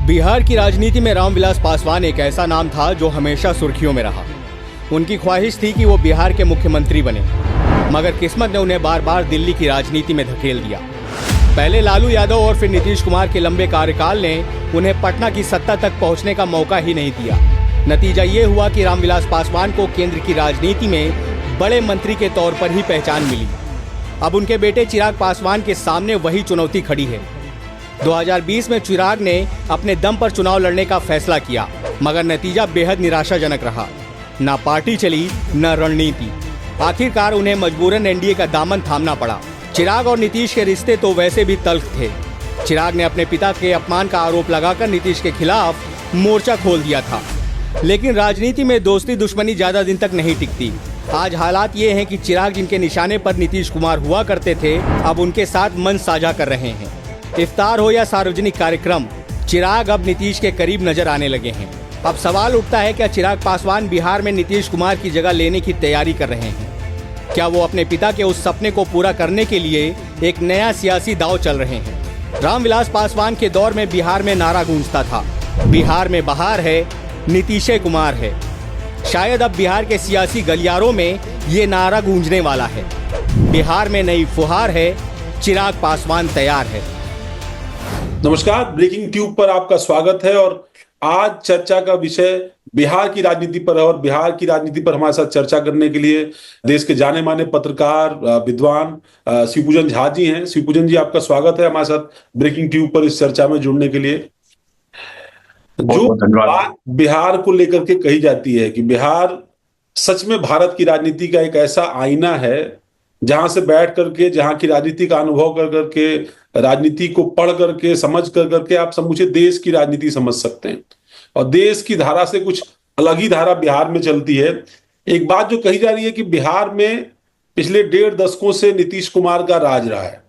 बिहार की राजनीति में रामविलास पासवान एक ऐसा नाम था जो हमेशा सुर्खियों में रहा। उनकी ख्वाहिश थी कि वो बिहार के मुख्यमंत्री बने, मगर किस्मत ने उन्हें बार बार दिल्ली की राजनीति में धकेल दिया। पहले लालू यादव और फिर नीतीश कुमार के लंबे कार्यकाल ने उन्हें पटना की सत्ता तक पहुंचने का मौका ही नहीं दिया। नतीजा ये हुआ कि रामविलास पासवान को केंद्र की राजनीति में बड़े मंत्री के तौर पर ही पहचान मिली। अब उनके बेटे चिराग पासवान के सामने वही चुनौती खड़ी है। 2020 में चिराग ने अपने दम पर चुनाव लड़ने का फैसला किया, मगर नतीजा बेहद निराशाजनक रहा। न पार्टी चली न रणनीति। आखिरकार उन्हें मजबूरन एनडीए का दामन थामना पड़ा। चिराग और नीतीश के रिश्ते तो वैसे भी तल्ख थे। चिराग ने अपने पिता के अपमान का आरोप लगाकर नीतीश के खिलाफ मोर्चा खोल दिया था, लेकिन राजनीति में दोस्ती दुश्मनी ज्यादा दिन तक नहीं टिकती। आज हालात ये हैं कि चिराग जिनके निशाने पर नीतीश कुमार हुआ करते थे, अब उनके साथ मन साझा कर रहे हैं। इफ्तार हो या सार्वजनिक कार्यक्रम, चिराग अब नीतीश के करीब नजर आने लगे हैं। अब सवाल उठता है, क्या चिराग पासवान बिहार में नीतीश कुमार की जगह लेने की तैयारी कर रहे हैं? क्या वो अपने पिता के उस सपने को पूरा करने के लिए एक नया सियासी दांव चल रहे हैं? रामविलास पासवान के दौर में बिहार में नारा गूंजता था, बिहार में बहार है, नीतीश कुमार है। शायद अब बिहार के सियासी गलियारों में ये नारा गूंजने वाला है, बिहार में नई फुहार है, चिराग पासवान तैयार है। नमस्कार, ब्रेकिंग ट्यूब पर आपका स्वागत है। और आज चर्चा का विषय बिहार की राजनीति पर है और बिहार की राजनीति पर हमारे साथ चर्चा करने के लिए देश के जाने माने पत्रकार विद्वान शिवपूजन झा जी हैं। शिवपूजन जी, आपका स्वागत है हमारे साथ ब्रेकिंग ट्यूब पर इस चर्चा में जुड़ने के लिए। जो बात बिहार को लेकर के कही जाती है कि बिहार सच में भारत की राजनीति का एक ऐसा आईना है जहां से बैठ करके, जहां की राजनीति का अनुभव कर करके, राजनीति को पढ़ करके, समझ कर करके आप समूचे देश की राजनीति समझ सकते हैं। और देश की धारा से कुछ अलग ही धारा बिहार में चलती है। एक बात जो कही जा रही है कि बिहार में पिछले 1.5 दशकों से नीतीश कुमार का राज रहा है,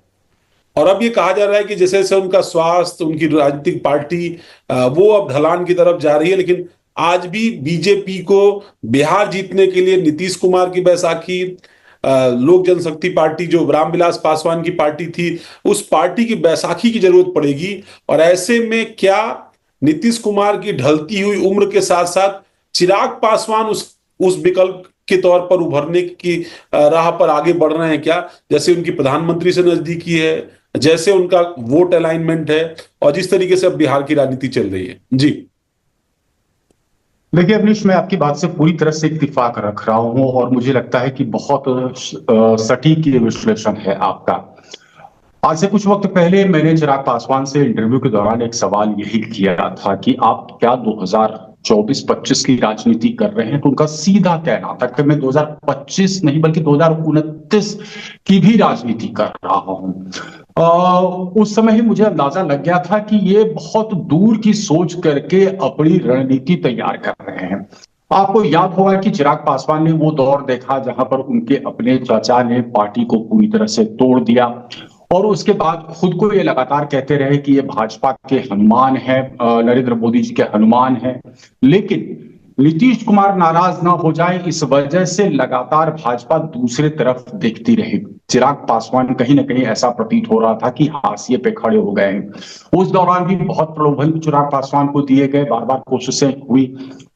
और अब ये कहा जा रहा है कि जैसे जैसे उनका स्वास्थ्य, उनकी राजनीतिक पार्टी वो अब ढलान की तरफ जा रही है, लेकिन आज भी बीजेपी को बिहार जीतने के लिए नीतीश कुमार की बैसाखी, लोक जनशक्ति पार्टी जो रामविलास पासवान की पार्टी थी, उस पार्टी की बैसाखी की जरूरत पड़ेगी। और ऐसे में क्या नीतीश कुमार की ढलती हुई उम्र के साथ साथ चिराग पासवान उस विकल्प के तौर पर उभरने की राह पर आगे बढ़ रहे हैं क्या? जैसे उनकी प्रधानमंत्री से नजदीकी है, जैसे उनका वोट अलाइनमेंट है, और जिस तरीके से अब बिहार की राजनीति चल रही है। जी देखिए अवनीश, मैं आपकी बात से पूरी तरह से इत्तेफाक रख रहा हूं और मुझे लगता है कि बहुत सटीक ये विश्लेषण है आपका। आज से कुछ वक्त पहले मैंने चिराग पासवान से इंटरव्यू के दौरान एक सवाल यही किया था कि आप क्या 2024-25 की राजनीति कर रहे हैं, तो उनका सीधा कहना था कि मैं 2025 नहीं बल्कि 2029 की भी राजनीति कर रहा हूं। उस समय ही मुझे अंदाजा लग गया था कि ये बहुत दूर की सोच करके अपनी रणनीति तैयार कर रहे हैं। आपको याद होगा कि चिराग पासवान ने वो दौर देखा जहां पर उनके अपने चाचा ने पार्टी को पूरी तरह से तोड़ दिया, और उसके बाद खुद को ये लगातार कहते रहे कि ये भाजपा के हनुमान है, नरेंद्र मोदी जी के हनुमान है। लेकिन नीतीश कुमार नाराज ना हो जाए, इस वजह से लगातार भाजपा दूसरे तरफ देखती रही। चिराग पासवान कहीं ना कहीं ऐसा प्रतीत हो रहा था कि हाशिए पे खड़े हो गए हैं। उस दौरान भी बहुत प्रलोभन चिराग पासवान को दिए गए, बार बार कोशिशें हुई।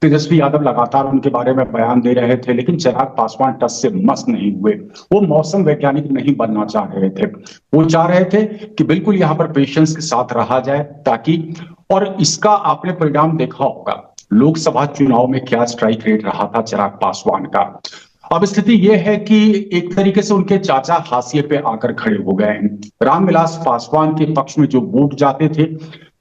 तेजस्वी यादव लगातार उनके बारे में बयान दे रहे थे, लेकिन चिराग पासवान टस से मस नहीं हुए। वो मौसम वैज्ञानिक नहीं बनना चाह रहे थे। वो चाह रहे थे कि बिल्कुल यहाँ पर पेशेंस के साथ रहा जाए, ताकि, और इसका आपने परिणाम देखा होगा लोकसभा चुनाव में क्या स्ट्राइक रेट रहा था चिराग पासवान का। अब स्थिति यह है कि एक तरीके से उनके चाचा हाशिए पे आकर खड़े हो गए हैं। रामविलास पासवान के पक्ष में जो वोट जाते थे,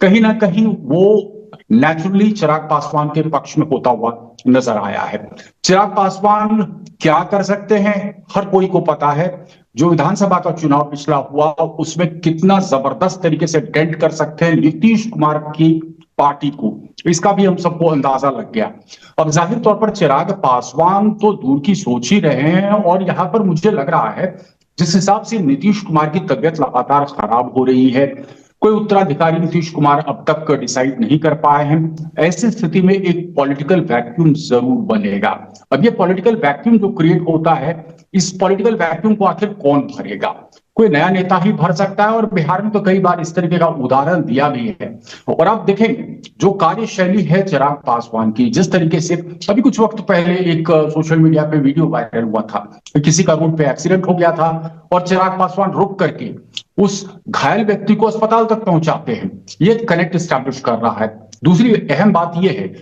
कहीं ना कहीं वो नेचुरली चिराग पासवान के पक्ष में होता हुआ नजर आया है। चिराग पासवान क्या कर सकते हैं, हर कोई को पता है। जो विधानसभा का चुनाव पिछला हुआ, उसमें कितना जबरदस्त तरीके से डेंट कर सकते हैं नीतीश कुमार की पार्टी को, इसका भी हम सबको अंदाजा लग गया। अब जाहिर तौर पर चिराग पासवान तो दूर की सोच ही रहे हैं, और यहां पर मुझे लग रहा है जिस हिसाब से नीतीश कुमार की तबीयत लगातार खराब हो रही है, कोई उत्तराधिकारी नीतीश कुमार अब तक डिसाइड नहीं कर पाए हैं। ऐसी स्थिति में एक पॉलिटिकल वैक्यूम जरूर बनेगा। अब ये पॉलिटिकल वैक्यूम जो क्रिएट होता है, इस पॉलिटिकल वैक्यूम को आखिर कौन भरेगा? कोई नया नेता ही भर सकता है, और बिहार में तो कई बार इस तरीके का उदाहरण दिया भी है। और आप देखेंगे जो कार्यशैली है चिराग पासवान की, जिस तरीके से अभी कुछ वक्त पहले एक सोशल मीडिया पे वीडियो वायरल हुआ था, किसी का रोड पे एक्सीडेंट हो गया था और चिराग पासवान रुक करके उस घायल व्यक्ति को अस्पताल तक पहुंचाते हैं, ये कनेक्ट स्टैब्लिश कर रहा है। दूसरी अहम बात यह है,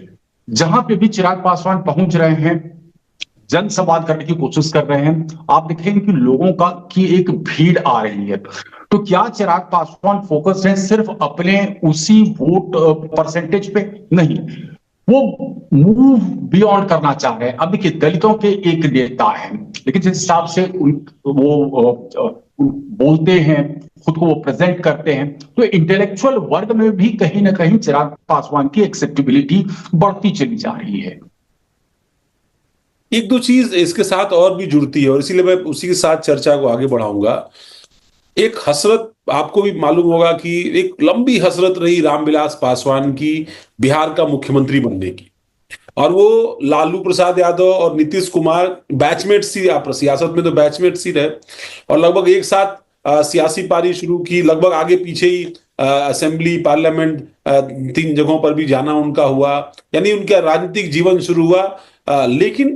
जहां पे भी चिराग पासवान पहुंच रहे हैं, जनसंवाद करने की कोशिश कर रहे हैं, आप देखेंगे कि लोगों की एक भीड़ आ रही है। तो क्या चिराग पासवान फोकस है सिर्फ अपने उसी वोट परसेंटेज पे? नहीं, वो मूव बियॉन्ड करना चाह रहे हैं। अब देखिए, दलितों के एक नेता है, लेकिन जिस हिसाब से वो बोलते हैं, खुद को वो प्रेजेंट करते हैं, तो इंटेलेक्चुअल वर्ग में भी कहीं ना कहीं चिराग पासवान की एक्सेप्टेबिलिटी बढ़ती चली जा रही है। एक दो चीज इसके साथ और भी जुड़ती है और इसीलिए मैं उसी के साथ चर्चा को आगे बढ़ाऊंगा। एक हसरत आपको भी मालूम होगा कि एक लंबी हसरत रही रामविलास पासवान की बिहार का मुख्यमंत्री बनने की, और वो लालू प्रसाद यादव और नीतीश कुमार बैचमेट्स ही, आप सियासत में तो बैचमेट्स ही रहे, और लगभग एक साथ सियासी पारी शुरू की, लगभग आगे पीछे ही असेंबली पार्लियामेंट 3 जगहों पर भी जाना उनका हुआ, यानी उनका राजनीतिक जीवन शुरू हुआ। लेकिन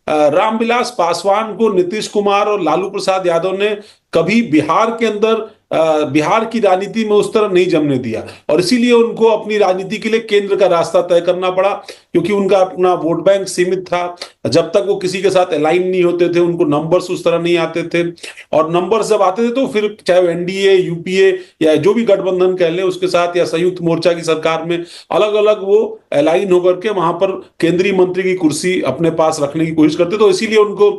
रामविलास पासवान को नीतीश कुमार और लालू प्रसाद यादव ने कभी बिहार के अंदर बिहार की राजनीति में उस तरह नहीं जमने दिया, और इसीलिए उनको अपनी राजनीति के लिए केंद्र का रास्ता तय करना पड़ा, क्योंकि उनका अपना वोट बैंक सीमित था। जब तक वो किसी के साथ अलाइन नहीं होते थे, उनको नंबर्स उस तरह नहीं आते थे, और नंबर्स जब आते थे तो फिर चाहे वो एनडीए, यूपीए या जो भी गठबंधन कह लें उसके साथ, या संयुक्त मोर्चा की सरकार में अलग अलग वो अलाइन होकर के वहां पर केंद्रीय मंत्री की कुर्सी अपने पास रखने की कोशिश करते। तो इसीलिए उनको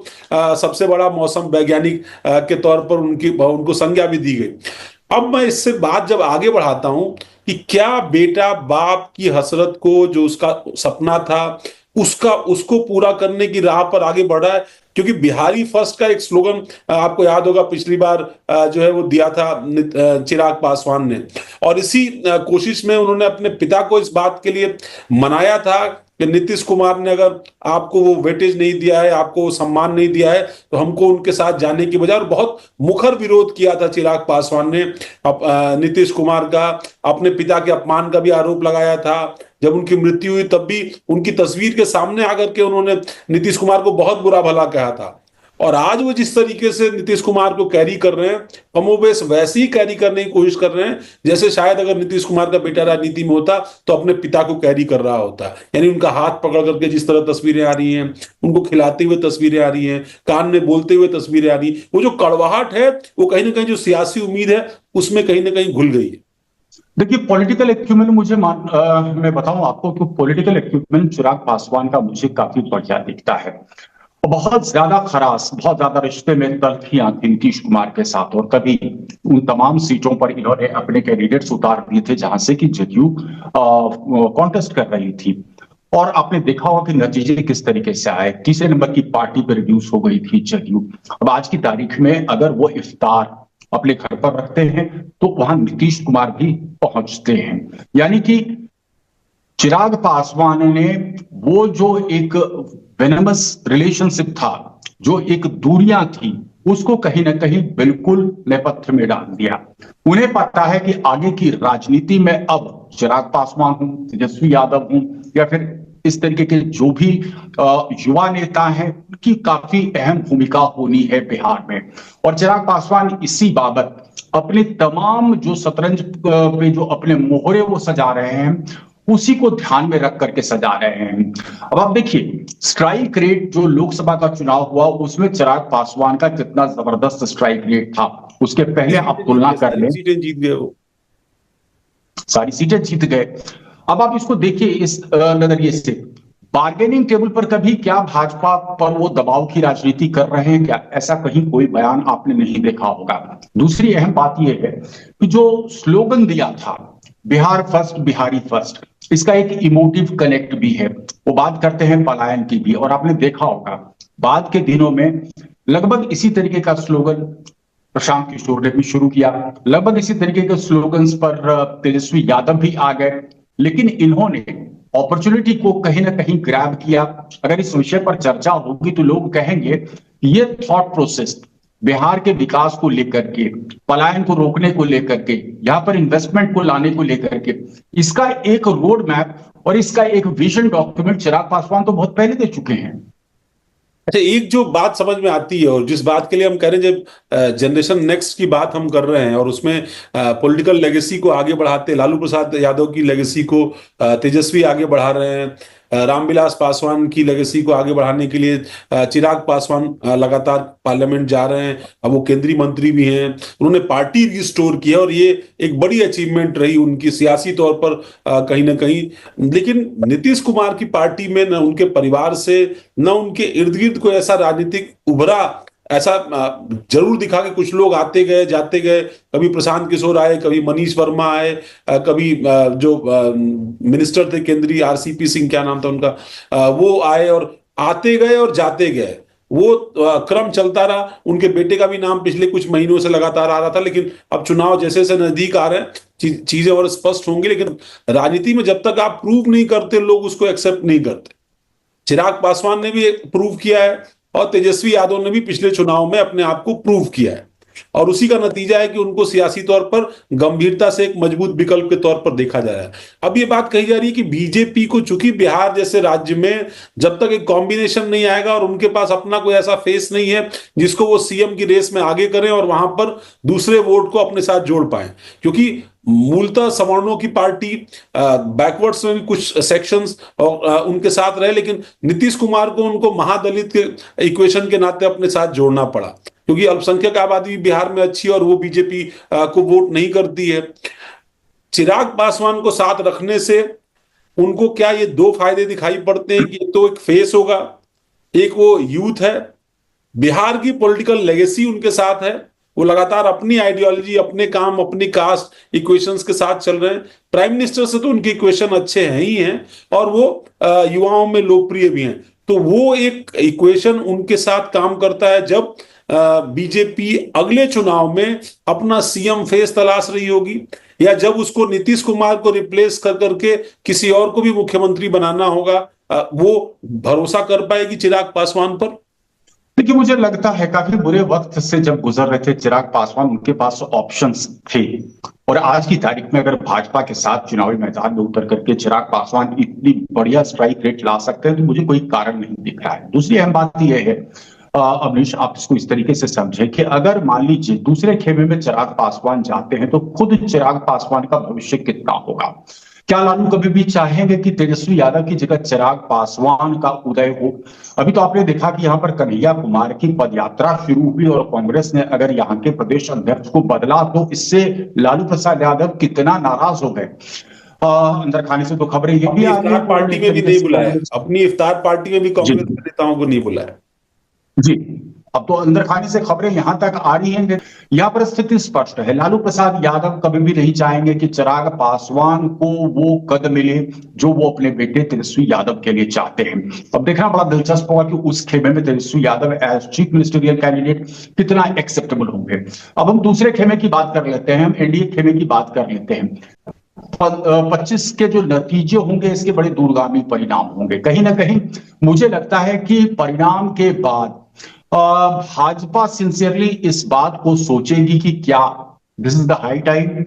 सबसे बड़ा मौसम वैज्ञानिक के तौर पर उनको संज्ञा भी दी गई। अब मैं इससे बात जब आगे बढ़ाता हूं कि क्या बेटा बाप की हसरत को, जो उसका सपना था, उसको पूरा करने की राह पर आगे बढ़ा है, क्योंकि बिहारी फर्स्ट का एक स्लोगन आपको याद होगा पिछली बार जो है वो दिया था चिराग पासवान ने, और इसी कोशिश में उन्होंने अपने पिता को इस बात के लिए मनाया था कि नीतीश कुमार ने अगर आपको वो वेटेज नहीं दिया है, आपको वो सम्मान नहीं दिया है, तो हमको उनके साथ जाने की बजाय, और बहुत मुखर विरोध किया था चिराग पासवान ने नीतीश कुमार का, अपने पिता के अपमान का भी आरोप लगाया था। जब उनकी मृत्यु हुई तब भी उनकी तस्वीर के सामने आकर के उन्होंने नीतीश कुमार को बहुत बुरा भला कहा था। और आज वो जिस तरीके से नीतीश कुमार को कैरी कर रहे हैं, कमोबेश वैसे ही कैरी करने की कोशिश कर रहे हैं जैसे शायद अगर नीतीश कुमार का बेटा राजनीति में होता तो अपने पिता को कैरी कर रहा होता। यानी उनका हाथ पकड़ करके जिस तरह तस्वीरें आ रही हैं, उनको खिलाते हुए तस्वीरें आ रही हैं, कान में बोलते हुए तस्वीरें आ रही, वो जो कड़वाहट है वो कहीं ना कहीं जो सियासी उम्मीद है उसमें कहीं ना कहीं घुल गई है। देखिए, पॉलिटिकल एक्यूमेन मैं बताऊं आपको कि पॉलिटिकल एक्यूमेन चिराग पासवान का मुझे काफी बढ़िया दिखता है। बहुत ज्यादा खरास, बहुत ज्यादा रिश्ते में तल्खियां थी नीतीश कुमार के साथ, और कभी उन तमाम सीटों पर इन्होंने अपने कैंडिडेट्स उतार दिए थे जहां से कि जदयू कॉन्टेस्ट कर रही थी। और आपने देखा होगा कि नतीजे किस तरीके से आए, तीसरे नंबर की पार्टी पर रिड्यूस हो गई थी जदयू। अब आज की तारीख में अगर वो इफ्तार अपने घर पर रखते हैं तो वहां नीतीश कुमार भी पहुंचते हैं। यानी कि चिराग पासवान ने वो जो एक वेनमस रिलेशनशिप था, जो एक दूरियां थी, उसको कहीं ना कहीं बिल्कुल नेपथ्य में डाल दिया। उन्हें पता है कि आगे की राजनीति में अब चिराग पासवान हूं, तेजस्वी यादव हूं, या फिर इस तरीके के जो भी युवा नेता हैं, उनकी काफी अहम भूमिका होनी है बिहार में। और चिराग पासवान इसी बाबत अपने तमाम जो शतरंज पे जो अपने मोहरे वो सजा रहे हैं, उसी को ध्यान में रख करके सजा रहे हैं। अब आप देखिए, स्ट्राइक रेट जो लोकसभा का चुनाव हुआ उसमें चिराग पासवान का कितना जबरदस्त स्ट्राइक रेट था, उसके पहले आप तुलना कर लें, सीटें जीत गए, वो सारी सीटें जीत गए। अब आप इसको देखिए इस नजरिए से, बार्गेनिंग टेबल पर कभी क्या भाजपा पर वो दबाव की राजनीति कर रहे हैं क्या? ऐसा कहीं कोई बयान आपने नहीं देखा होगा। दूसरी अहम बात यह है कि जो स्लोगन दिया था बिहार फर्स्ट, बिहारी फर्स्ट, इसका एक इमोटिव कनेक्ट भी है। वो बात करते हैं पलायन की भी, और आपने देखा होगा बाद के दिनों में लगभग इसी तरीके का स्लोगन प्रशांत किशोर ने भी शुरू किया, लगभग इसी तरीके के स्लोगन्स पर तेजस्वी यादव भी आ गए। लेकिन इन्होंने अपॉर्चुनिटी को कहीं ना कहीं ग्रैब किया। अगर इस विषय पर चर्चा होगी तो लोग कहेंगे ये थॉट प्रोसेस बिहार के विकास को लेकर के, पलायन को रोकने को लेकर के, यहाँ पर इन्वेस्टमेंट को लाने को लेकर के, इसका एक रोड मैप और इसका एक विजन डॉक्यूमेंट चिराग पासवान तो बहुत पहले दे चुके हैं। अच्छा, एक जो बात समझ में आती है और जिस बात के लिए हम कह रहे हैं, जब जनरेशन नेक्स्ट की बात हम कर रहे हैं और उसमें पॉलिटिकल लेगेसी को आगे बढ़ाते, लालू प्रसाद यादव की लेगेसी को तेजस्वी आगे बढ़ा रहे हैं, रामविलास पासवान की लेगेसी को आगे बढ़ाने के लिए चिराग पासवान लगातार पार्लियामेंट जा रहे हैं। अब वो केंद्रीय मंत्री भी हैं, उन्होंने पार्टी रिस्टोर की है और ये एक बड़ी अचीवमेंट रही उनकी सियासी तौर पर कहीं ना कहीं। लेकिन नीतीश कुमार की पार्टी में न उनके परिवार से न उनके इर्द गिर्द कोई ऐसा राजनीतिक उभरा, ऐसा जरूर दिखा कि कुछ लोग आते गए जाते गए, कभी प्रशांत किशोर आए, कभी मनीष वर्मा आए, कभी जो मिनिस्टर थे केंद्रीय, आरसीपी सिंह क्या नाम था उनका, वो आए और आते गए और जाते गए, वो क्रम चलता रहा। उनके बेटे का भी नाम पिछले कुछ महीनों से लगातार आ रहा था, लेकिन अब चुनाव जैसे जैसे नजदीक आ रहे हैं चीजें और स्पष्ट होंगी। लेकिन राजनीति में जब तक आप प्रूव नहीं करते, लोग उसको एक्सेप्ट नहीं करते। चिराग पासवान ने भी प्रूव किया है और तेजस्वी यादव ने भी पिछले चुनाव में अपने आप को प्रूव किया है, और उसी का नतीजा है कि उनको सियासी तौर पर गंभीरता से एक मजबूत विकल्प के तौर पर देखा जा रहा है। अब ये बात कही जा रही है कि बीजेपी को, चूंकि बिहार जैसे राज्य में जब तक एक कॉम्बिनेशन नहीं आएगा और उनके पास अपना कोई ऐसा फेस नहीं है जिसको वो सीएम की रेस में आगे करें और वहां पर दूसरे वोट को अपने साथ जोड़ पाए, क्योंकि मूलतः सवर्णों की पार्टी, बैकवर्ड्स में भी कुछ सेक्शंस उनके साथ रहे, लेकिन नीतीश कुमार को उनको महादलित के इक्वेशन के नाते अपने साथ जोड़ना पड़ा, क्योंकि अल्पसंख्यक आबादी बिहार में अच्छी और वो बीजेपी को वोट नहीं करती है। चिराग पासवान को साथ रखने से उनको क्या ये दो फायदे दिखाई पड़ते हैं कि एक तो एक फेस होगा, एक वो यूथ है, बिहार की पॉलिटिकल लेगेसी उनके साथ है, वो लगातार अपनी आइडियोलॉजी, अपने काम, अपनी कास्ट इक्वेशंस के साथ चल रहे हैं। प्राइम मिनिस्टर से तो उनके इक्वेशन अच्छे हैं ही हैं और वो युवाओं में लोकप्रिय भी हैं, तो वो एक इक्वेशन उनके साथ काम करता है। जब बीजेपी अगले चुनाव में अपना सीएम फेस तलाश रही होगी या जब उसको नीतीश कुमार को रिप्लेस कर करके किसी और को भी मुख्यमंत्री बनाना होगा, वो भरोसा कर पाएगी चिराग पासवान पर। देखिए, मुझे लगता है काफी बुरे वक्त से जब गुजर रहे थे चिराग पासवान, उनके पास ऑप्शंस थे, और आज की तारीख में अगर भाजपा के साथ चुनावी मैदान में उतर करके चिराग पासवान इतनी बढ़िया स्ट्राइक रेट ला सकते हैं तो मुझे कोई कारण नहीं दिख रहा है। दूसरी अहम बात यह है, अवनीश, आप इसको इस तरीके से समझे कि अगर मान लीजिए दूसरे खेमे में चिराग पासवान जाते हैं तो खुद चिराग पासवान का भविष्य कितना होगा? क्या लालू कभी भी चाहेंगे कि तेजस्वी यादव की जगह चिराग पासवान का उदय हो? अभी तो आपने देखा कि यहाँ पर कन्हैया कुमार की पदयात्रा शुरू हुई और कांग्रेस ने अगर यहाँ के प्रदेश अध्यक्ष को बदला तो इससे लालू प्रसाद यादव कितना नाराज हो गए। अंदर खाने से तो खबरें ये भी इफ्तार पार्टी में भी नहीं बुलाया, अपनी इफ्तार पार्टी में भी कांग्रेस के नेताओं को नहीं बुलाया जी। अब तो अंदर खाने से खबरें यहां तक आ रही हैं। यहां पर स्थिति स्पष्ट है, लालू प्रसाद यादव कभी भी नहीं चाहेंगे कि चिराग पासवान को वो कद मिले जो वो अपने बेटे तेजस्वी यादव के लिए चाहते हैं। अब देखना बड़ा दिलचस्प होगा कि उस खेमे में Tejashwi Yadav as chief ministerial candidate कितना एक्सेप्टेबल होंगे। अब हम दूसरे खेमे की बात कर लेते हैं, हम एनडीए खेमे की बात कर लेते हैं। 25 के जो नतीजे होंगे इसके बड़े दूरगामी परिणाम होंगे। कहीं ना कहीं मुझे लगता है कि परिणाम के बाद भाजपा सिंसियरली इस बात को सोचेगी कि क्या this is the high time,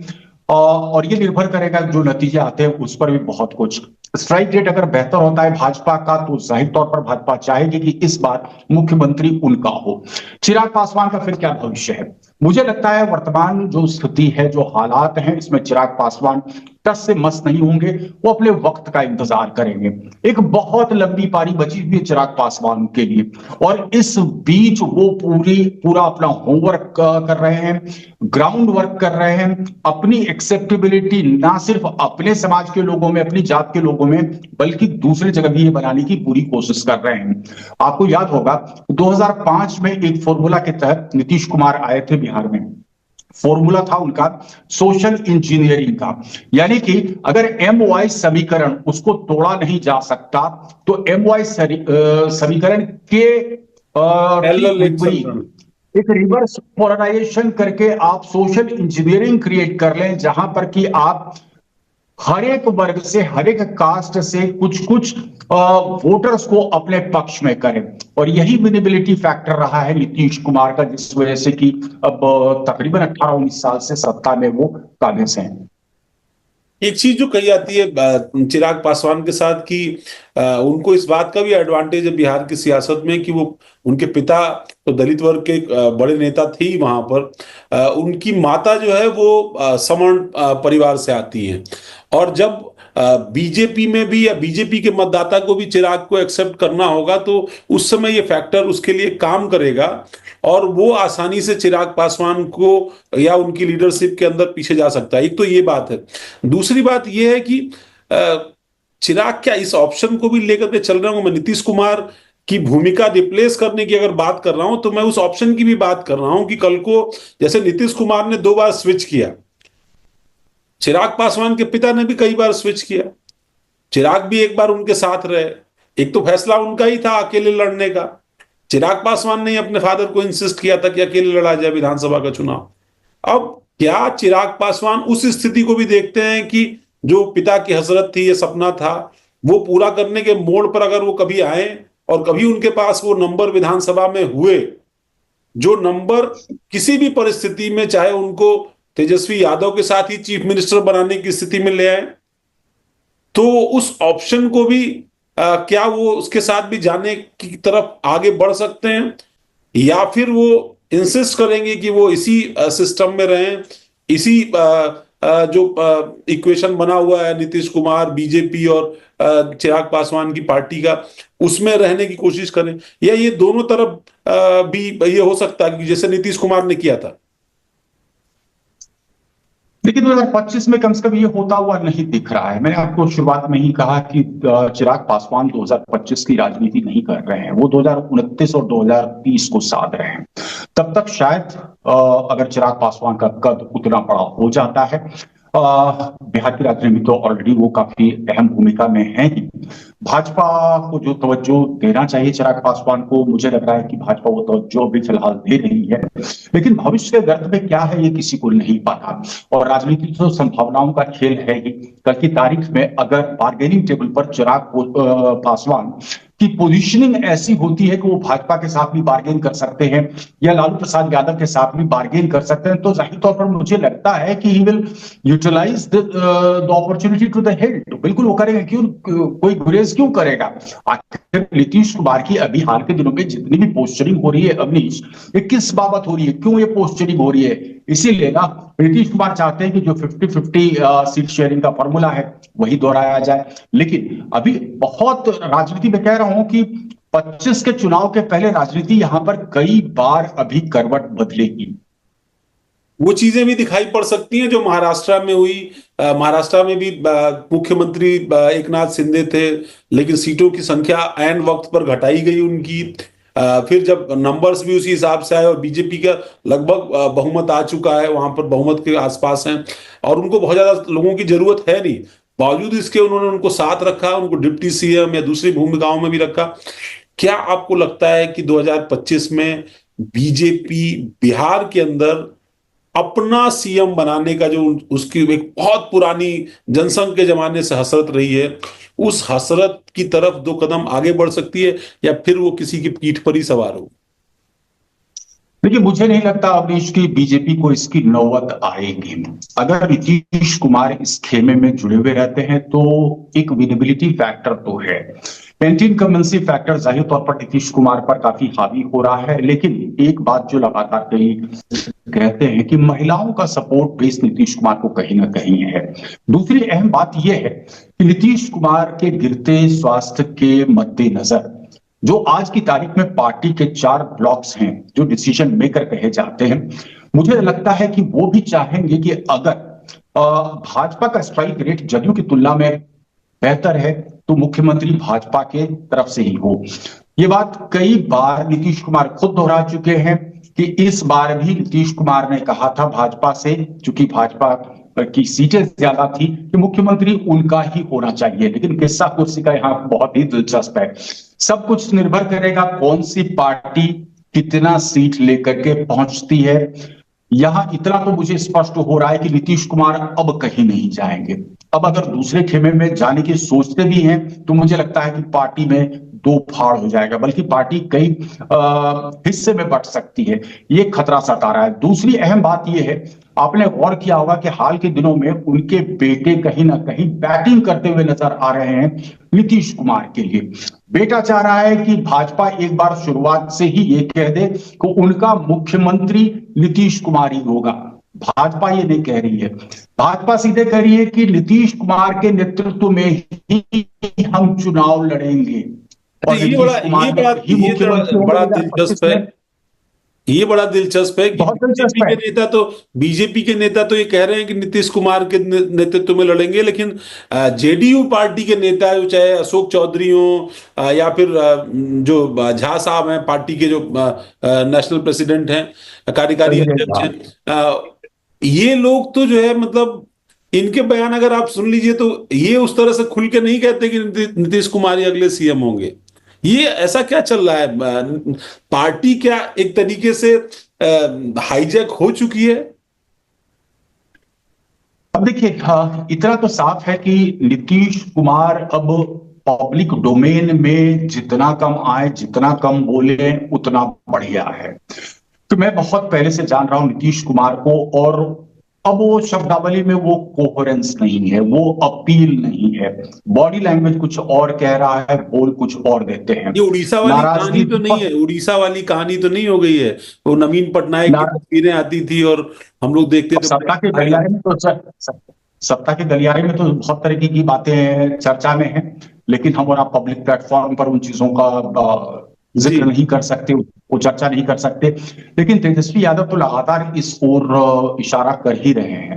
और ये निर्भर करेगा जो नतीजे आते हैं उस पर भी बहुत कुछ। स्ट्राइक रेट अगर बेहतर होता है भाजपा का तो जाहिर तौर पर भाजपा चाहेगी कि इस बार मुख्यमंत्री उनका हो। चिराग पासवान का फिर क्या भविष्य है? मुझे लगता है वर्तमान जो स्थिति है, जो हालात हैं, इसमें चिराग पासवान टस से मस नहीं होंगे, वो अपने वक्त का इंतजार करेंगे। एक बहुत लंबी पारी बची हुई है चिराग पासवान के लिए, और इस बीच वो पूरा अपना होमवर्क कर रहे हैं, ग्राउंड वर्क कर रहे हैं, अपनी एक्सेप्टेबिलिटी ना सिर्फ अपने समाज के लोगों में, अपनी जात के लोगों में, बल्कि दूसरी जगह भी ये बनाने की पूरी कोशिश कर रहे हैं। आपको याद होगा 2005 में एक फॉर्मूला के तहत नीतीश कुमार आए थे बिहार में। फॉर्मूला था उनका सोशल इंजीनियरिंग का, यानी कि अगर MY समीकरण उसको तोड़ा नहीं जा सकता तो MY समीकरण के एक रिवर्स पोलराइजेशन करके आप सोशल इंजीनियरिंग क्रिएट कर लें, जहां पर कि आप हर एक वर्ग से, हर एक कास्ट से कुछ कुछ वोटर्स को अपने पक्ष में करें, और यही विनेबिलिटी फैक्टर रहा है नीतीश कुमार का, जिस वजह से कि अब तकरीबन 18-19 साल से सत्ता में वो काबिज हैं। एक चीज जो कही जाती है चिराग पासवान के साथ कि उनको इस बात का भी एडवांटेज है बिहार की सियासत में कि वो उनके पिता तो दलित वर्ग के बड़े नेता थे ही वहां पर, उनकी माता जो है वो सवर्ण परिवार से आती है, और जब बीजेपी में भी या बीजेपी के मतदाता को भी चिराग को एक्सेप्ट करना होगा तो उस समय ये फैक्टर उसके लिए काम करेगा और वो आसानी से चिराग पासवान को या उनकी लीडरशिप के अंदर पीछे जा सकता है। एक तो ये बात है। दूसरी बात ये है कि चिराग क्या इस ऑप्शन को भी लेकर के चल रहा हूं, मैं नीतीश कुमार की भूमिका रिप्लेस करने की अगर बात कर रहा हूं तो मैं उस ऑप्शन की भी बात कर रहा हूं कि कल को जैसे नीतीश कुमार ने 2 बार स्विच किया, चिराग पासवान के पिता ने भी कई बार स्विच किया, चिराग भी एक बार उनके साथ रहे, एक तो फैसला उनका ही था अकेले लड़ने का, चिराग पासवान ने अपने फादर को इंसिस्ट किया था कि अकेले लड़ा जाए विधानसभा का चुनाव। अब क्या चिराग पासवान उस स्थिति को भी देखते हैं कि जो पिता की हसरत थी, ये सपना था, वो पूरा करने के मोड़ पर अगर वो कभी आए और कभी उनके पास वो नंबर विधानसभा में हुए, जो नंबर किसी भी परिस्थिति में चाहे उनको तेजस्वी यादव के साथ ही चीफ मिनिस्टर बनाने की स्थिति में ले आए, तो उस ऑप्शन को भी क्या वो उसके साथ भी जाने की तरफ आगे बढ़ सकते हैं, या फिर वो इंसिस्ट करेंगे कि वो इसी सिस्टम में रहें, इसी जो इक्वेशन बना हुआ है नीतीश कुमार, बीजेपी और चिराग पासवान की पार्टी का, उसमें रहने की कोशिश करें, या ये दोनों तरफ भी ये हो सकता है कि जैसे नीतीश कुमार ने किया था। लेकिन 2025 में कम से कम ये होता हुआ नहीं दिख रहा है। मैंने आपको शुरुआत में ही कहा कि चिराग पासवान 2025 की राजनीति नहीं कर रहे हैं, वो 2029 और 2030 को साध रहे हैं। तब तक शायद अगर चिराग पासवान का कद उतना बड़ा हो जाता है, बिहार की राजनीति में तो ऑलरेडी वो काफी अहम भूमिका में है ही। भाजपा को जो तवज्जो देना चाहिए चिराग पासवान को, मुझे लग रहा है कि भाजपा वो तवज्जो भी फिलहाल दे रही है, लेकिन भविष्य के गर्त में क्या है ये किसी को नहीं पता। और राजनीति तो संभावनाओं का खेल है ही। कल की तारीख में अगर बार्गेनिंग टेबल पर चिराग पासवान की पोजीशनिंग ऐसी होती है कि वो भाजपा के साथ भी बार्गेन कर सकते हैं या लालू प्रसाद यादव के साथ भी बार्गेन कर सकते हैं, तो जाहिर तौर पर मुझे लगता है कि he will utilise the opportunity to the hilt. बिल्कुल वो करेगा, क्यों कोई गुरेज क्यों करेगा। आखिर नीतीश कुमार की अभी हाल के दिनों में जितनी भी पोस्चरिंग हो रही है अवनीश, ये किस बाबत हो रही है, क्यों ये पोस्चरिंग हो रही है? इसीलिए ना नीतीश कुमार चाहते हैं कि जो 50-50 सीट शेयरिंग का फॉर्मूला है वही दोहराया जाए। लेकिन अभी बहुत राजनीति में कह रहा हूं कि 25 के चुनाव के पहले राजनीति यहां पर कई बार अभी करवट बदलेगी। वो चीजें भी दिखाई पड़ सकती हैं जो महाराष्ट्र में हुई। महाराष्ट्र में भी मुख्यमंत्री एकनाथ शिंदे थे, लेकिन सीटों की संख्या ऐन वक्त पर घटाई गई उनकी। फिर जब नंबर्स भी उसी हिसाब से आए और बीजेपी का लगभग बहुमत आ चुका है, वहां पर बहुमत के आसपास हैं और उनको बहुत ज्यादा लोगों की जरूरत है नहीं, बावजूद इसके उन्होंने उनको साथ रखा, उनको डिप्टी सीएम या दूसरी भूमिकाओं में भी रखा। क्या आपको लगता है कि 2025 में बीजेपी बिहार के अंदर अपना सीएम बनाने का जो उसकी एक बहुत पुरानी जनसंघ के जमाने से हसरत रही है, उस हसरत की तरफ 2 कदम आगे बढ़ सकती है, या फिर वो किसी की पीठ पर ही सवार हो? देखिए, मुझे नहीं लगता अवनीश की बीजेपी को इसकी नौबत आएगी। अगर नीतीश कुमार इस खेमे में जुड़े हुए रहते हैं तो एक विनेबिलिटी फैक्टर तो है, एंटी इनकम्बेंसी फैक्टर जाहिर तौर पर नीतीश कुमार पर काफी हावी हो रहा है। लेकिन एक बात जो लगातार कई कहते हैं कि महिलाओं का सपोर्ट बेस नीतीश कुमार को कहीं ना कहीं है। दूसरी अहम बात यह है कि नीतीश कुमार के गिरते स्वास्थ्य के मद्देनजर जो आज की तारीख में पार्टी के 4 ब्लॉक्स हैं जो डिसीजन मेकर कहे जाते हैं, मुझे लगता है कि वो भी चाहेंगे कि अगर भाजपा का स्ट्राइक रेट जदयू की तुलना में बेहतर है तो मुख्यमंत्री भाजपा के तरफ से ही हो। ये बात कई बार नीतीश कुमार खुद दोहरा चुके हैं कि इस बार भी नीतीश कुमार ने कहा था भाजपा से, चूंकि भाजपा की सीटें ज्यादा थी, कि मुख्यमंत्री उनका ही होना चाहिए। लेकिन किस्सा कुर्सी का यहाँ बहुत ही दिलचस्प है। सब कुछ निर्भर करेगा कौन सी पार्टी कितना सीट लेकर के पहुंचती है। यहां इतना तो मुझे स्पष्ट हो रहा है कि नीतीश कुमार अब कहीं नहीं जाएंगे। अब अगर दूसरे खेमे में जाने की सोचते भी हैं तो मुझे लगता है कि पार्टी में दो फाड़ हो जाएगा, बल्कि पार्टी कई हिस्से में बंट सकती है। ये खतरा सता रहा है। दूसरी अहम बात यह है, आपने गौर किया होगा कि हाल के दिनों में उनके बेटे कहीं ना कहीं बैटिंग करते हुए नजर आ रहे हैं नीतीश कुमार के लिए। बेटा चाह रहा है कि भाजपा एक बार शुरुआत से ही ये कह दे कि उनका मुख्यमंत्री नीतीश कुमार ही होगा। भाजपा ये नहीं कह रही है, भाजपा सीधे कह रही है कि नीतीश कुमार के नेतृत्व में ही हम चुनाव लड़ेंगे और ये नीतीश बड़ा कुमार ये बड़ा ही ये मुख्यमंत्री तो बड़ा होंगे दिलचस्प 2025 है। में। ये बड़ा दिलचस्प है कि बहुत दिलचस्प है। बीजेपी के नेता तो ये कह रहे हैं कि नीतीश कुमार के नेतृत्व में लड़ेंगे, लेकिन जेडीयू पार्टी के नेता हो, चाहे अशोक चौधरी हो या फिर जो झा साहब हैं, पार्टी के जो नेशनल प्रेसिडेंट हैं, कार्यकारी अध्यक्ष हैं, ये लोग तो जो है मतलब इनके बयान अगर आप सुन लीजिए तो ये उस तरह से खुल के नहीं कहते कि नीतीश कुमार ही अगले सीएम होंगे। ये ऐसा क्या चल रहा है? पार्टी क्या एक तरीके से हाईजैक हो चुकी है? अब देखिए, इतना तो साफ है कि नीतीश कुमार अब पब्लिक डोमेन में जितना कम आए, जितना कम बोले, उतना बढ़िया है। तो मैं बहुत पहले से जान रहा हूं नीतीश कुमार को, और अब वो शब्दावली में वो कोहेरेंस नहीं है, वो अपील नहीं है। बॉडी लैंग्वेज कुछ और कह रहा है, बोल कुछ और देते हैं। ये उड़ीसा वाली कहानी तो नहीं है? उड़ीसा वाली कहानी तो नहीं हो गई है? वो नवीन पटनायक की तस्वीरें आती थी और हम लोग देखते थे। सत्ता के गलियारे में तो सत्ता के गलियारे में तो बहुत तरीके की बातें चर्चा में हैं, लेकिन हम और आप पब्लिक प्लेटफॉर्म पर उन चीजों का जिक्र नहीं कर सकते, वो चर्चा नहीं कर सकते। लेकिन तेजस्वी यादव तो लगातार इस ओर इशारा कर ही रहे हैं।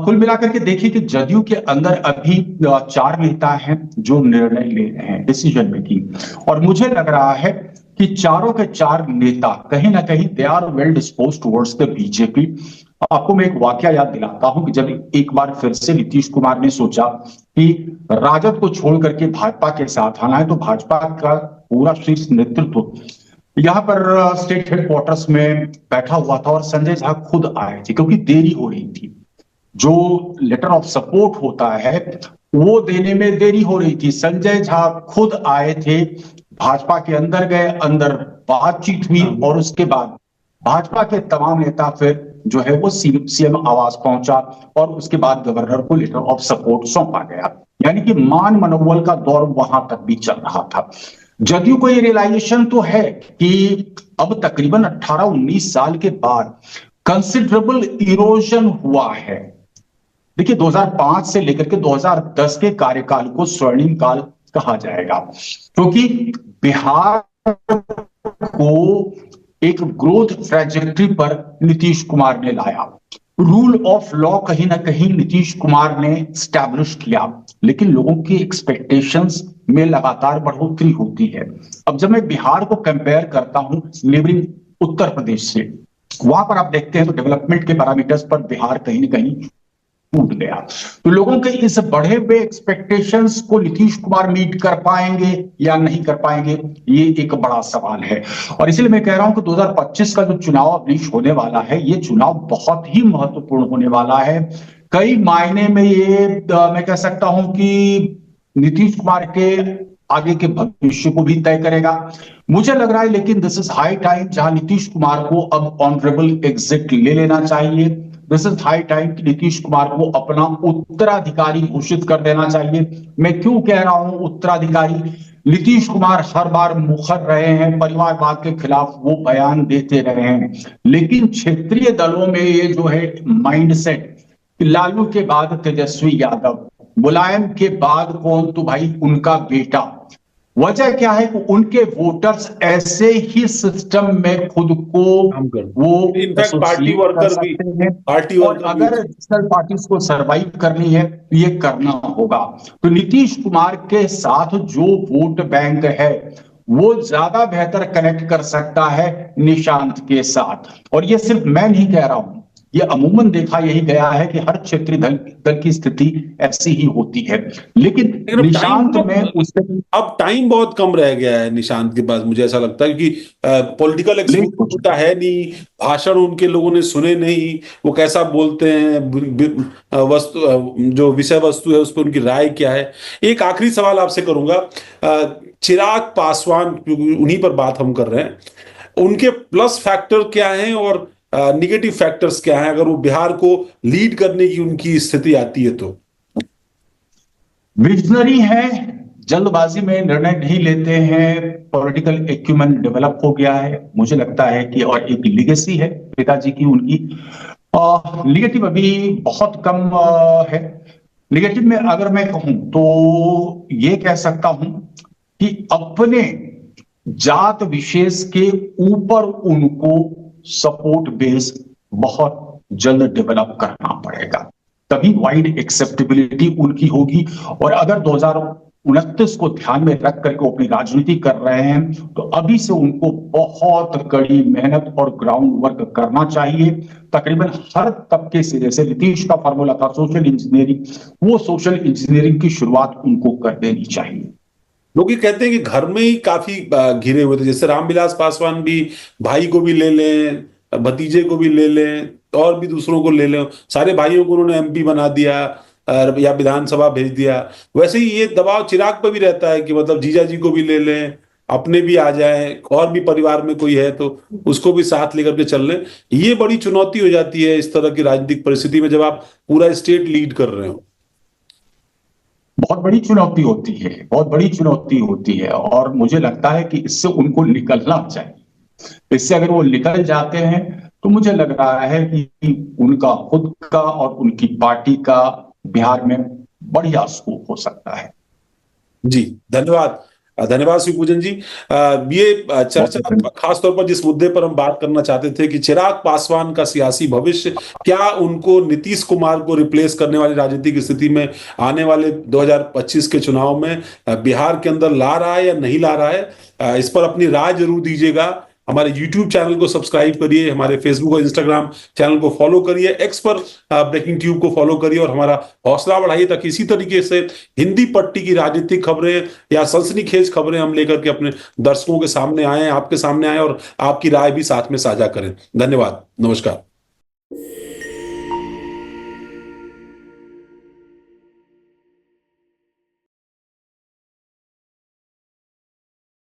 कुल मिलाकर के देखिए कि जदयू के अंदर अभी 4 नेता हैं जो निर्णय ले रहे हैं, डिसीजन मेकिंग, और मुझे लग रहा है कि चारों के 4 नेता कहीं ना कहीं they are well disposed towards the BJP. आपको मैं एक वाकया याद दिलाता हूं कि जब एक बार फिर से नीतीश कुमार ने सोचा कि राजद को छोड़ करके भाजपा के साथ आना है, तो भाजपा का पूरा शीर्ष नेतृत्व यहाँ पर स्टेट हेडक्वार्टर्स में बैठा हुआ था और संजय झा खुद आए थे, क्योंकि देरी हो रही थी। जो लेटर ऑफ सपोर्ट होता है वो देने में देरी हो रही थी। संजय झा खुद आए थे, भाजपा के अंदर गए, अंदर बातचीत हुई और उसके बाद भाजपा के तमाम नेता फिर जो है वो सीएम आवास पहुंचा और उसके बाद गवर्नर को लेटर ऑफ सपोर्ट सौंपा गया। यानी कि मान मनोबल का दौर वहां तक भी चल रहा था। जदयू को ये रियलाइजेशन तो है कि अब तकरीबन 18-19 साल के बाद कंसिडरेबल इरोजन हुआ है। देखिए, 2005 से लेकर के 2010 के कार्यकाल को स्वर्णिम काल कहा जाएगा, क्योंकि बिहार को एक ग्रोथ ट्रैजेक्टरी पर नीतीश कुमार ने लाया। रूल ऑफ लॉ कहीं ना कहीं नीतीश कुमार ने स्टैब्लिश किया, लेकिन लोगों की एक्सपेक्टेशंस में लगातार बढ़ोतरी होती है। अब जब मैं बिहार को कंपेयर करता हूं नेबरिंग उत्तर प्रदेश से, वहां पर आप देखते हैं तो डेवलपमेंट के पैरामीटर्स पर बिहार कहीं ना कहीं टूट गया। तो लोगों के इस बढ़े हुए एक्सपेक्टेशंस को नीतीश कुमार मीट कर पाएंगे या नहीं कर पाएंगे, ये एक बड़ा सवाल है। और इसलिए मैं कह रहा हूं कि 2025 का जो चुनाव अभी होने वाला है, ये चुनाव बहुत ही महत्वपूर्ण होने वाला है। कई मायने में ये मैं कह सकता हूं कि नीतीश कुमार के आगे के भविष्य को भी तय करेगा, मुझे लग रहा है। लेकिन दिस इज हाई टाइम जहां नीतीश कुमार को अब ऑनरेबल एग्जिट ले लेना चाहिए। दिस इज हाई टाइम कि नीतीश कुमार को अपना उत्तराधिकारी घोषित कर देना चाहिए। मैं क्यों कह रहा हूं उत्तराधिकारी? नीतीश कुमार हर बार मुखर रहे हैं, परिवारवाद के खिलाफ वो बयान देते रहे हैं, लेकिन क्षेत्रीय दलों में ये जो है माइंडसेट, लालू के बाद तेजस्वी यादव, मुलायम के बाद कौन, तो भाई उनका बेटा। वजह क्या है कि उनके वोटर्स ऐसे ही सिस्टम में खुद को वो इनफैक्ट पार्टी वर्कर भी, और अगर नेशनल पार्टीज को सरवाइव करनी है तो ये करना होगा। तो नीतीश कुमार के साथ जो वोट बैंक है वो ज्यादा बेहतर कनेक्ट कर सकता है निशांत के साथ। और ये सिर्फ मैं नहीं कह रहा हूं, ये अमूमन देखा यही गया है कि हर क्षेत्रीय दल की स्थिति ऐसी ही होती है, लेकिन लेकिन निशांत में उससे अब टाइम बहुत कम रह गया है निशांत के पास, मुझे ऐसा लगता है, क्योंकि पॉलिटिकल एक्सपोजर उनका है नहीं, भाषण उनके लोगों ने सुने नहीं, वो कैसा बोलते हैं, जो विषय वस्तु है उस पर उनकी राय क्या है। एक आखिरी सवाल आपसे करूंगा, चिराग पासवान, उन्हीं पर बात हम कर रहे हैं, उनके प्लस फैक्टर क्या हैं और निगेटिव फैक्टर्स क्या हैं अगर वो बिहार को लीड करने की उनकी स्थिति आती है तो? विजनरी है, जल्दबाजी में निर्णय नहीं लेते हैं, पॉलिटिकल एक्यूमेंट डेवलप हो गया है मुझे लगता है कि, और एक लिगेसी है पिताजी की उनकी। निगेटिव अभी बहुत कम है। निगेटिव में अगर मैं कहूं तो ये कह सकता हूं कि अपने जात विशेष के ऊपर उनको सपोर्ट बेस बहुत जल्द डेवलप करना पड़ेगा, तभी वाइड एक्सेप्टेबिलिटी उनकी होगी। और अगर 2029 को ध्यान में रख करके अपनी राजनीति कर रहे हैं तो अभी से उनको बहुत कड़ी मेहनत और ग्राउंड वर्क करना चाहिए। तकरीबन हर तबके से, जैसे नीतीश का फॉर्मूला था सोशल इंजीनियरिंग, वो सोशल इंजीनियरिंग की शुरुआत उनको कर देनी चाहिए। लोग ये कहते हैं कि घर में ही काफी घिरे हुए थे, जैसे रामविलास पासवान भी भाई को भी ले लें, भतीजे को भी ले लें, और भी दूसरों को ले लें, सारे भाइयों को उन्होंने एमपी बना दिया या विधानसभा भेज दिया। वैसे ही ये दबाव चिराग पर भी रहता है कि मतलब जीजा जी को भी ले लें, अपने भी आ जाएं, और भी परिवार में कोई है तो उसको भी साथ लेकर के चल लें। ये बड़ी चुनौती हो जाती है इस तरह की राजनीतिक परिस्थिति में जब आप पूरा स्टेट लीड कर रहे हो। बहुत बड़ी चुनौती होती है, बहुत बड़ी चुनौती होती है, और मुझे लगता है कि इससे उनको निकलना चाहिए। इससे अगर वो निकल जाते हैं तो मुझे लग रहा है कि उनका खुद का और उनकी पार्टी का बिहार में बढ़िया स्कोप हो सकता है। जी, धन्यवाद। धन्यवाद शिवपूजन जी। ये चर्चा खास तौर पर जिस मुद्दे पर हम बात करना चाहते थे कि चिराग पासवान का सियासी भविष्य, क्या उनको नीतीश कुमार को रिप्लेस करने वाली राजनीतिक स्थिति में आने वाले 2025 के चुनाव में बिहार के अंदर ला रहा है या नहीं ला रहा है, इस पर अपनी राय जरूर दीजिएगा। हमारे YouTube चैनल को सब्सक्राइब करिए, हमारे Facebook और Instagram चैनल को फॉलो करिए, X पर ब्रेकिंग ट्यूब को फॉलो करिए और हमारा हौसला बढ़ाइए, ताकि इसी तरीके से हिंदी पट्टी की राजनीतिक खबरें या सनसनीखेज खबरें हम लेकर के अपने दर्शकों के सामने आए, आपके सामने आए और आपकी राय भी साथ में साझा करें। धन्यवाद, नमस्कार।